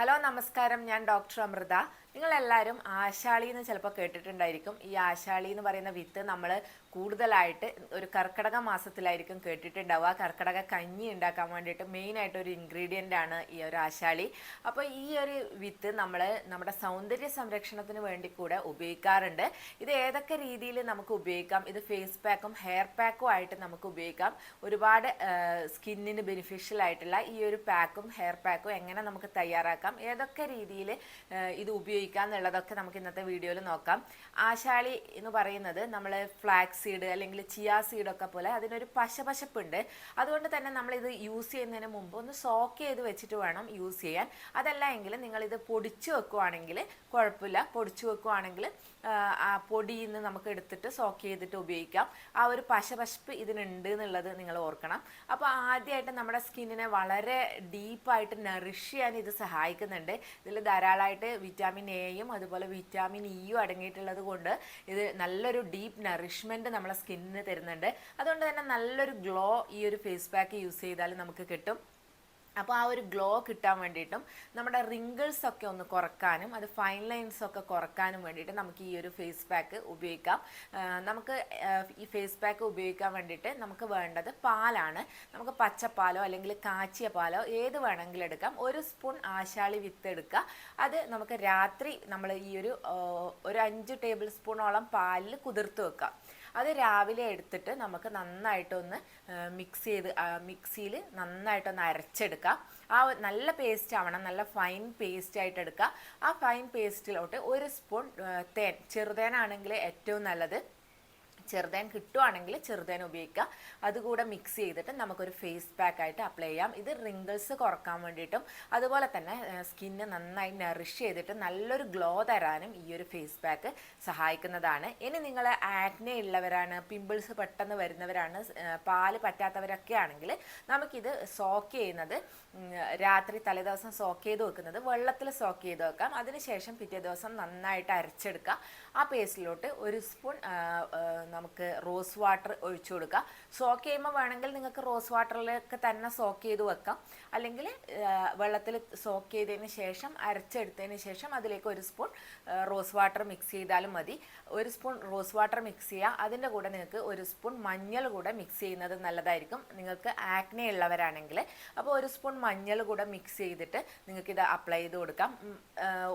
Hello നമസ്കാരം, ഞാൻ doctor Amrita. നിങ്ങളെല്ലാവരും ആശാളി എന്ന് ചിലപ്പോൾ കേട്ടിട്ടുണ്ടായിരിക്കും. ഈ ആശാളി എന്ന് പറയുന്ന വിത്ത് നമ്മൾ കൂടുതലായിട്ട് ഒരു കർക്കിടക മാസത്തിലായിരിക്കും കേട്ടിട്ടുണ്ടാവുക. കർക്കിടക കഞ്ഞി ഉണ്ടാക്കാൻ വേണ്ടിയിട്ട് മെയിനായിട്ട് ഒരു ഇൻഗ്രീഡിയൻ്റ് ആണ് ഈ ഒരു ആശാളി. അപ്പോൾ ഈ ഒരു വിത്ത് നമ്മൾ നമ്മുടെ സൗന്ദര്യ സംരക്ഷണത്തിന് വേണ്ടി കൂടെ ഉപയോഗിക്കാറുണ്ട്. ഇത് ഏതൊക്കെ രീതിയിൽ നമുക്ക് ഉപയോഗിക്കാം? ഇത് ഫേസ് പാക്കും ഹെയർ പാക്കും ആയിട്ട് നമുക്ക് ഉപയോഗിക്കാം. ഒരുപാട് സ്കിന്നിന് ബെനിഫിഷ്യൽ ആയിട്ടുള്ള ഈ ഒരു പാക്കും ഹെയർ പാക്കും എങ്ങനെ നമുക്ക് തയ്യാറാക്കാം, ഏതൊക്കെ രീതിയിൽ ഇത് ഉപയോഗിക്കാം എന്നുള്ളതൊക്കെ നമുക്ക് ഇന്നത്തെ വീഡിയോയിൽ നോക്കാം. ആശാളി എന്ന് പറയുന്നത് നമ്മൾ ഫ്ലാക്സ് സീഡ് അല്ലെങ്കിൽ ചിയാ സീഡൊക്കെ പോലെ അതിനൊരു പശപശപ്പുണ്ട്. അതുകൊണ്ട് തന്നെ നമ്മളിത് യൂസ് ചെയ്യുന്നതിന് മുമ്പ് ഒന്ന് സോക്ക് ചെയ്ത് വെച്ചിട്ട് വേണം യൂസ് ചെയ്യാൻ. അതല്ല എങ്കിൽ നിങ്ങളിത് പൊടിച്ച് വെക്കുവാണെങ്കിൽ കുഴപ്പമില്ല. പൊടിച്ച് വെക്കുവാണെങ്കിൽ ആ പൊടിയിൽ നിന്ന് നമുക്ക് എടുത്തിട്ട് സോക്ക് ചെയ്തിട്ട് ഉപയോഗിക്കാം. ആ ഒരു പശപശപ്പ് ഇതിനുണ്ട് എന്നുള്ളത് നിങ്ങൾ ഓർക്കണം. അപ്പോൾ ആദ്യമായിട്ട് നമ്മുടെ സ്കിന്നിനെ വളരെ ഡീപ്പായിട്ട് നറിഷ് ചെയ്യാൻ ഇത് സഹായിക്കുന്നുണ്ട്. ഇതിൽ ധാരാളമായിട്ട് വിറ്റാമിൻ എയും അതുപോലെ വിറ്റാമിൻ ഇയും അടങ്ങിയിട്ടുള്ളത് കൊണ്ട് ഇത് നല്ലൊരു ഡീപ്പ് നറിഷ്മെൻറ്റ് നമ്മളെ സ്കിന്നിന് തരുന്നുണ്ട്. അതുകൊണ്ട് തന്നെ നല്ലൊരു ഗ്ലോ ഈ ഒരു ഫേസ് പാക്ക് യൂസ് ചെയ്താൽ നമുക്ക് കിട്ടും. അപ്പോൾ ആ ഒരു ഗ്ലോ കിട്ടാൻ വേണ്ടിയിട്ടും നമ്മുടെ റിങ്കിൾസ് ഒക്കെ ഒന്ന് കുറക്കാനും അത് ഫൈൻ ലൈൻസ് ഒക്കെ കുറക്കാനും വേണ്ടിയിട്ട് നമുക്ക് ഈ ഒരു ഫേസ് പാക്ക് ഉപയോഗിക്കാം. നമുക്ക് ഈ ഫേസ് പാക്ക് ഉപയോഗിക്കാൻ വേണ്ടിയിട്ട് നമുക്ക് വേണ്ടത് പാലാണ്. നമുക്ക് പച്ചപ്പാലോ അല്ലെങ്കിൽ കാച്ചിയ പാലോ ഏത് വേണമെങ്കിലും എടുക്കാം. ഒരു സ്പൂൺ ആശാളി വിത്ത് എടുക്കുക. അത് നമുക്ക് രാത്രി നമ്മൾ ഈ ഒരു 5 ടേബിൾ സ്പൂണോളം പാലിൽ കുതിർത്ത് വെക്കാം. അത് രാവിലെ എടുത്തിട്ട് നമുക്ക് നന്നായിട്ടൊന്ന് മിക്സിയിൽ നന്നായിട്ടൊന്ന് അരച്ചെടുക്കാം. ആ നല്ല പേസ്റ്റ് ആവണം, നല്ല ഫൈൻ പേസ്റ്റ് ആയിട്ട് എടുക്കുക. ആ ഫൈൻ പേസ്റ്റിലോട്ട് ഒരു സ്പൂൺ തേൻ, ചെറുതേനാണെങ്കിൽ ഏറ്റവും നല്ലത്, ചെറുതേൻ കിട്ടുവാണെങ്കിൽ ചെറുതേൻ ഉപയോഗിക്കുക. അതുകൂടെ മിക്സ് ചെയ്തിട്ട് നമുക്കൊരു ഫേസ് പാക്കായിട്ട് അപ്ലൈ ചെയ്യാം. ഇത് റിങ്കിൾസ് കുറക്കാൻ വേണ്ടിയിട്ടും അതുപോലെ തന്നെ സ്കിന്ന് നന്നായി നറിഷ് ചെയ്തിട്ട് നല്ലൊരു ഗ്ലോ തരാനും ഈ ഒരു ഫേസ് പാക്ക് സഹായിക്കുന്നതാണ്. ഇനി നിങ്ങൾ ആക്നെ ഉള്ളവരാണ്, പിമ്പിൾസ് പെട്ടെന്ന് വരുന്നവരാണ്, പാല് പറ്റാത്തവരൊക്കെ ആണെങ്കിൽ നമുക്കിത് സോക്ക് ചെയ്യുന്നത് രാത്രി തലേദിവസം സോക്ക് ചെയ്ത് വെക്കുന്നത് വെള്ളത്തിൽ സോക്ക് ചെയ്ത് വെക്കാം. അതിനുശേഷം പിറ്റേ ദിവസം നന്നായിട്ട് അരച്ചെടുക്കുക. ആ പേസ്റ്റിലോട്ട് ഒരു സ്പൂൺ നമുക്ക് റോസ് വാട്ടർ ഒഴിച്ചു കൊടുക്കുക. സോക്ക് ചെയ്യുമ്പോൾ വേണമെങ്കിൽ നിങ്ങൾക്ക് റോസ് വാട്ടറിലൊക്കെ തന്നെ സോക്ക് ചെയ്ത് വെക്കാം. അല്ലെങ്കിൽ വെള്ളത്തിൽ സോക്ക് ചെയ്തതിന് ശേഷം അരച്ചെടുത്തതിന് ശേഷം അതിലേക്ക് ഒരു സ്പൂൺ റോസ് വാട്ടർ മിക്സ് ചെയ്താലും മതി. ഒരു സ്പൂൺ റോസ് വാട്ടർ മിക്സ് ചെയ്യുക. അതിൻ്റെ കൂടെ നിങ്ങൾക്ക് ഒരു സ്പൂൺ മഞ്ഞൾ കൂടെ മിക്സ് ചെയ്യുന്നത് നല്ലതായിരിക്കും, നിങ്ങൾക്ക് ആക്നെ ഉള്ളവരാണെങ്കിൽ. അപ്പോൾ ഒരു സ്പൂൺ മഞ്ഞൾ കൂടെ മിക്സ് ചെയ്തിട്ട് നിങ്ങൾക്കിത് അപ്ലൈ ചെയ്ത് കൊടുക്കാം.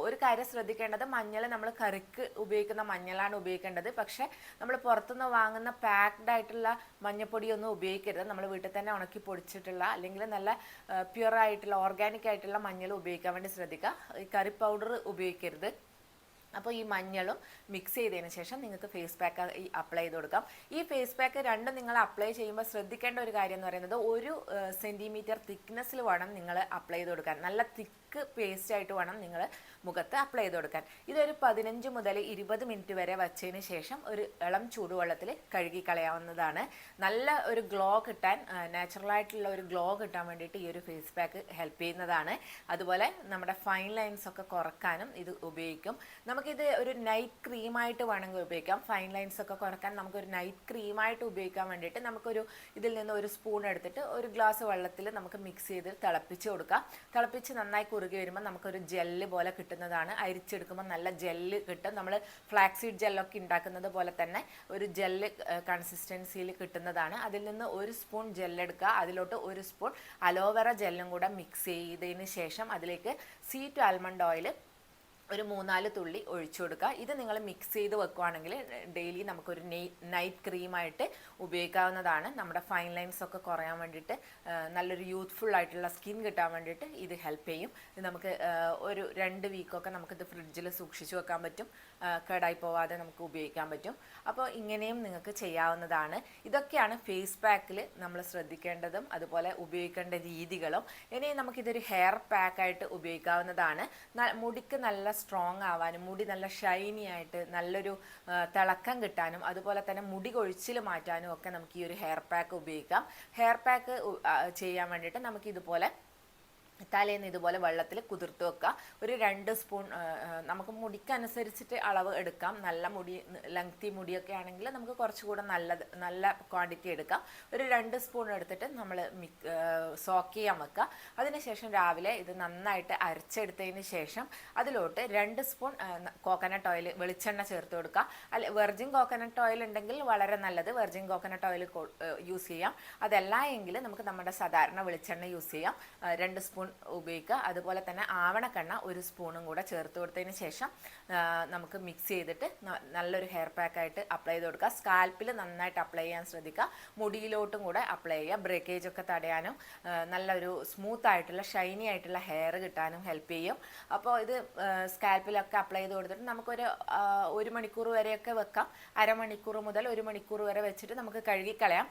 ഒരു കാര്യം ശ്രദ്ധിക്കേണ്ടത്, മഞ്ഞൾ നമ്മൾ കറിക്ക് ഉപയോഗിക്കുന്ന മഞ്ഞളാണ് ഉപയോഗിക്കേണ്ടത്. പക്ഷേ നമ്മൾ പുറത്തുനിന്ന് വാങ്ങുന്ന പാക്ഡ് ആയിട്ടുള്ള മഞ്ഞപ്പൊടിയൊന്നും ഉപയോഗിക്കരുത്. നമ്മൾ വീട്ടിൽ തന്നെ ഉണക്കി പൊടിച്ചിട്ടുള്ള അല്ലെങ്കിൽ നല്ല പ്യുവർ ആയിട്ടുള്ള ഓർഗാനിക് ആയിട്ടുള്ള മഞ്ഞൾ ഉപയോഗിക്കാൻ വേണ്ടി ശ്രദ്ധിക്കുക. ഈ കറി പൗഡർ ഉപയോഗിക്കരുത്. അപ്പോൾ ഈ മഞ്ഞളും മിക്സ് ചെയ്തതിന് ശേഷം നിങ്ങൾക്ക് ഫേസ് പാക്ക് അപ്ലൈ ചെയ്ത് കൊടുക്കാം. ഈ ഫേസ് പാക്ക് രണ്ടും നിങ്ങൾ അപ്ലൈ ചെയ്യുമ്പോൾ ശ്രദ്ധിക്കേണ്ട ഒരു കാര്യം എന്ന് പറയുന്നത് 1 സെൻറ്റിമീറ്റർ തിക്നെസ്സിൽ വേണം നിങ്ങൾ അപ്ലൈ ചെയ്ത് കൊടുക്കാൻ. നല്ല തിക്ക് പേസ്റ്റ് ആയിട്ട് വേണം നിങ്ങൾ മുഖത്ത് അപ്ലൈ ചെയ്ത് കൊടുക്കാൻ. ഇതൊരു 15 മുതൽ 20 മിനിറ്റ് വരെ വച്ചതിന് ശേഷം ഒരു ഇളം ചൂടുവെള്ളത്തിൽ കഴുകി കളയാവുന്നതാണ്. നല്ല ഒരു ഗ്ലോ കിട്ടാൻ, നാച്ചുറലായിട്ടുള്ള ഒരു ഗ്ലോ കിട്ടാൻ വേണ്ടിയിട്ട് ഈ ഒരു ഫേസ് പാക്ക് ഹെൽപ്പ് ചെയ്യുന്നതാണ്. അതുപോലെ നമ്മുടെ ഫൈൻ ലൈൻസ് ഒക്കെ കുറക്കാനും ഇത് ഉപയോഗിക്കും. നമുക്കിത് ഒരു നൈറ്റ് ക്രീമായിട്ട് വേണമെങ്കിൽ ഉപയോഗിക്കാം. ഫൈൻ ലൈൻസ് ഒക്കെ കുറക്കാൻ നമുക്കൊരു നൈറ്റ് ക്രീമായിട്ട് ഉപയോഗിക്കാൻ വേണ്ടിയിട്ട് നമുക്കൊരു ഇതിൽ നിന്ന് ഒരു സ്പൂൺ എടുത്തിട്ട് ഒരു ഗ്ലാസ് വെള്ളത്തിൽ നമുക്ക് മിക്സ് ചെയ്ത് തിളപ്പിച്ച് കൊടുക്കാം. തിളപ്പിച്ച് നന്നായി കുറുകി വരുമ്പോൾ നമുക്കൊരു ജെല്ല് പോലെ കിട്ടുന്നതാണ്. അരിച്ചെടുക്കുമ്പോൾ നല്ല ജെല്ല് കിട്ടും. നമ്മൾ ഫ്ലാക്സീഡ് ജെല്ലൊക്കെ ഉണ്ടാക്കുന്നത് പോലെ തന്നെ ഒരു ജെല്ല് കൺസിസ്റ്റൻസിയിൽ കിട്ടുന്നതാണ്. അതിൽ നിന്ന് ഒരു സ്പൂൺ ജെല്ലെടുക്കുക. അതിലോട്ട് ഒരു സ്പൂൺ അലോവേറ ജെല്ലും കൂടെ മിക്സ് ചെയ്തതിന് ശേഷം അതിലേക്ക് സ്വീറ്റ് ആൽമണ്ട് ഓയിൽ ഒരു 3-4 തുള്ളി ഒഴിച്ചു കൊടുക്കുക. ഇത് നിങ്ങൾ മിക്സ് ചെയ്ത് വെക്കുവാണെങ്കിൽ ഡെയിലി നമുക്കൊരു നൈറ്റ് ക്രീമായിട്ട് ഉപയോഗിക്കാവുന്നതാണ്. നമ്മുടെ ഫൈൻ ലൈൻസ് ഒക്കെ കുറയാൻ വേണ്ടിയിട്ട്, നല്ലൊരു യൂത്ത്ഫുൾ ആയിട്ടുള്ള സ്കിൻ കിട്ടാൻ വേണ്ടിയിട്ട് ഇത് ഹെൽപ്പ് ചെയ്യും. ഇത് നമുക്ക് ഒരു 2 വീക്കൊക്കെ നമുക്കിത് ഫ്രിഡ്ജിൽ സൂക്ഷിച്ച് വെക്കാൻ പറ്റും. കേടായി പോവാതെ നമുക്ക് ഉപയോഗിക്കാൻ പറ്റും. അപ്പോൾ ഇങ്ങനെയും നിങ്ങൾക്ക് ചെയ്യാവുന്നതാണ്. ഇതൊക്കെയാണ് ഫേസ് പാക്കിൽ നമ്മൾ ശ്രദ്ധിക്കേണ്ടതും അതുപോലെ ഉപയോഗിക്കേണ്ട രീതികളും. ഇനി നമുക്കിതൊരു ഹെയർ പാക്കായിട്ട് ഉപയോഗിക്കാവുന്നതാണ്. മുടിക്ക് നല്ല സ്ട്രോങ് ആവാനും മുടി നല്ല ഷൈനി ആയിട്ട് നല്ലൊരു തിളക്കം കിട്ടാനും അതുപോലെ തന്നെ മുടി കൊഴിച്ചിൽ മാറ്റാനും ഒക്കെ നമുക്ക് ഈ ഒരു ഹെയർ പാക്ക് ഉപയോഗിക്കാം. ഹെയർ പാക്ക് ചെയ്യാൻ വേണ്ടിയിട്ട് നമുക്ക് ഇതുപോലെ തലേന്ന് ഇതുപോലെ വെള്ളത്തിൽ കുതിർത്ത് വെക്കുക. ഒരു 2 സ്പൂൺ നമുക്ക് മുടിക്കനുസരിച്ചിട്ട് അളവ് എടുക്കാം. നല്ല മുടി ലെങ്തി മുടിയൊക്കെ ആണെങ്കിൽ നമുക്ക് കുറച്ചുകൂടെ നല്ല ക്വാണ്ടിറ്റി എടുക്കാം. ഒരു 2 സ്പൂൺ എടുത്തിട്ട് നമ്മൾ സോക്ക് ചെയ്യാൻ വെക്കുക. അതിനുശേഷം രാവിലെ ഇത് നന്നായിട്ട് അരച്ചെടുത്തതിന് ശേഷം അതിലോട്ട് 2 സ്പൂൺ കോക്കനട്ട് ഓയിൽ വെളിച്ചെണ്ണ ചേർത്ത് കൊടുക്കുക. അല്ല, വെർജിൻ കോക്കനട്ട് ഓയിൽ ഉണ്ടെങ്കിൽ വളരെ നല്ലത്, വെർജിൻ കോക്കനട്ട് ഓയിൽ യൂസ് ചെയ്യാം. അതല്ല എങ്കിൽ നമുക്ക് നമ്മുടെ സാധാരണ വെളിച്ചെണ്ണ യൂസ് ചെയ്യാം. 2 സ്പൂൺ ഉപയോഗിക്കുക. അതുപോലെ തന്നെ ആവണക്കെണ്ണ 1 സ്പൂണും കൂടെ ചേർത്ത് കൊടുത്തതിന് ശേഷം നമുക്ക് മിക്സ് ചെയ്തിട്ട് നല്ലൊരു ഹെയർ പാക്കായിട്ട് അപ്ലൈ ചെയ്ത് കൊടുക്കുക. സ്കാൽപ്പിൽ നന്നായിട്ട് അപ്ലൈ ചെയ്യാൻ ശ്രദ്ധിക്കുക. മുടിയിലോട്ടും കൂടെ അപ്ലൈ ചെയ്യുക. ബ്രേക്കേജ് ഒക്കെ തടയാനും നല്ലൊരു സ്മൂത്ത് ആയിട്ടുള്ള ഷൈനി ആയിട്ടുള്ള ഹെയർ കിട്ടാനും ഹെൽപ്പ് ചെയ്യും. അപ്പോൾ ഇത് സ്കാൽപ്പിലൊക്കെ അപ്ലൈ ചെയ്ത് കൊടുത്തിട്ട് നമുക്കൊരു 1 മണിക്കൂർ വരെയൊക്കെ വെക്കാം. അരമണിക്കൂർ മുതൽ 1 മണിക്കൂർ വരെ വെച്ചിട്ട് നമുക്ക് കഴുകിക്കളയാം.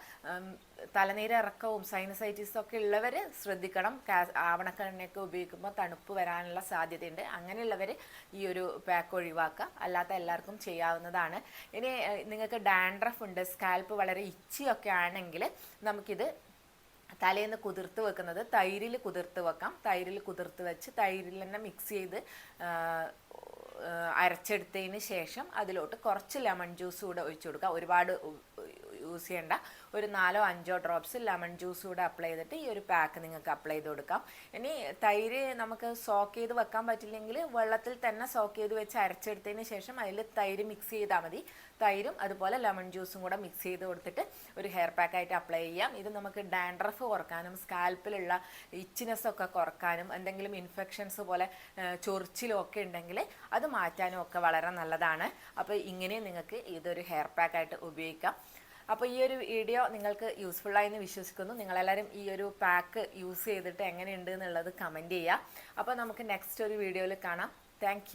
തലനീരിറക്കവും സൈനസൈറ്റിസും ഒക്കെ ഉള്ളവർ ശ്രദ്ധിക്കണം. ആവണക്കെണ്ണയൊക്കെ ഉപയോഗിക്കുമ്പോൾ തണുപ്പ് വരാനുള്ള സാധ്യതയുണ്ട്. അങ്ങനെയുള്ളവർ ഈ ഒരു പാക്ക് ഒഴിവാക്കുക. അല്ലാത്ത എല്ലാവർക്കും ചെയ്യാവുന്നതാണ്. ഇനി നിങ്ങൾക്ക് ഡാൻഡ്രഫ് ഉണ്ട്, സ്കാൽപ്പ് വളരെ ഇച്ചിയൊക്കെ ആണെങ്കിൽ നമുക്കിത് തലേന്ന് കുതിർത്ത് വെക്കുന്നത് തൈരിൽ കുതിർത്ത് വെക്കാം. തൈരിൽ കുതിർത്ത് വെച്ച് തൈരിൽ തന്നെ മിക്സ് ചെയ്ത് അരച്ചെടുത്തതിന് ശേഷം അതിലോട്ട് കുറച്ച് ലെമൺ ജ്യൂസ് കൂടെ ഒഴിച്ചു കൊടുക്കുക. ഒരുപാട് യൂസ് ചെയ്യേണ്ട. ഒരു 4-5 ഡ്രോപ്സ് ലെമൺ ജ്യൂസ് കൂടെ അപ്ലൈ ചെയ്തിട്ട് ഈ ഒരു പാക്ക് നിങ്ങൾക്ക് അപ്ലൈ ചെയ്ത് കൊടുക്കാം. ഇനി തൈര് നമുക്ക് സോക്ക് ചെയ്ത് വെക്കാൻ പറ്റില്ലെങ്കിൽ വെള്ളത്തിൽ തന്നെ സോക്ക് ചെയ്ത് വെച്ച് അരച്ചെടുത്തതിന് ശേഷം അതിൽ തൈര് മിക്സ് ചെയ്താൽ മതി. തൈരും അതുപോലെ ലെമൺ ജ്യൂസും കൂടെ മിക്സ് ചെയ്ത് കൊടുത്തിട്ട് ഒരു ഹെയർ പാക്കായിട്ട് അപ്ലൈ ചെയ്യാം. ഇത് നമുക്ക് ഡാൻഡ്രഫ് കുറക്കാനും സ്കാൽപ്പിലുള്ള ഇച്ചിനെസ് ഒക്കെ കുറക്കാനും എന്തെങ്കിലും ഇൻഫെക്ഷൻസ് പോലെ ചൊറിച്ചിലും ഒക്കെ ഉണ്ടെങ്കിൽ അത് മാറ്റാനും ഒക്കെ വളരെ നല്ലതാണ്. അപ്പോൾ ഇങ്ങനെ നിങ്ങൾക്ക് ഇതൊരു ഹെയർ പാക്കായിട്ട് ഉപയോഗിക്കാം. അപ്പോൾ ഈ ഒരു വീഡിയോ നിങ്ങൾക്ക് യൂസ്ഫുള്ളായി എന്ന് വിശ്വസിക്കുന്നു. നിങ്ങളെല്ലാവരും ഈ ഒരു പാക്ക് യൂസ് ചെയ്തിട്ട് എങ്ങനെയുണ്ട് എന്നുള്ളത് കമൻറ്റ് ചെയ്യുക. അപ്പോൾ നമുക്ക് നെക്സ്റ്റ് ഒരു വീഡിയോയിൽ കാണാം. താങ്ക്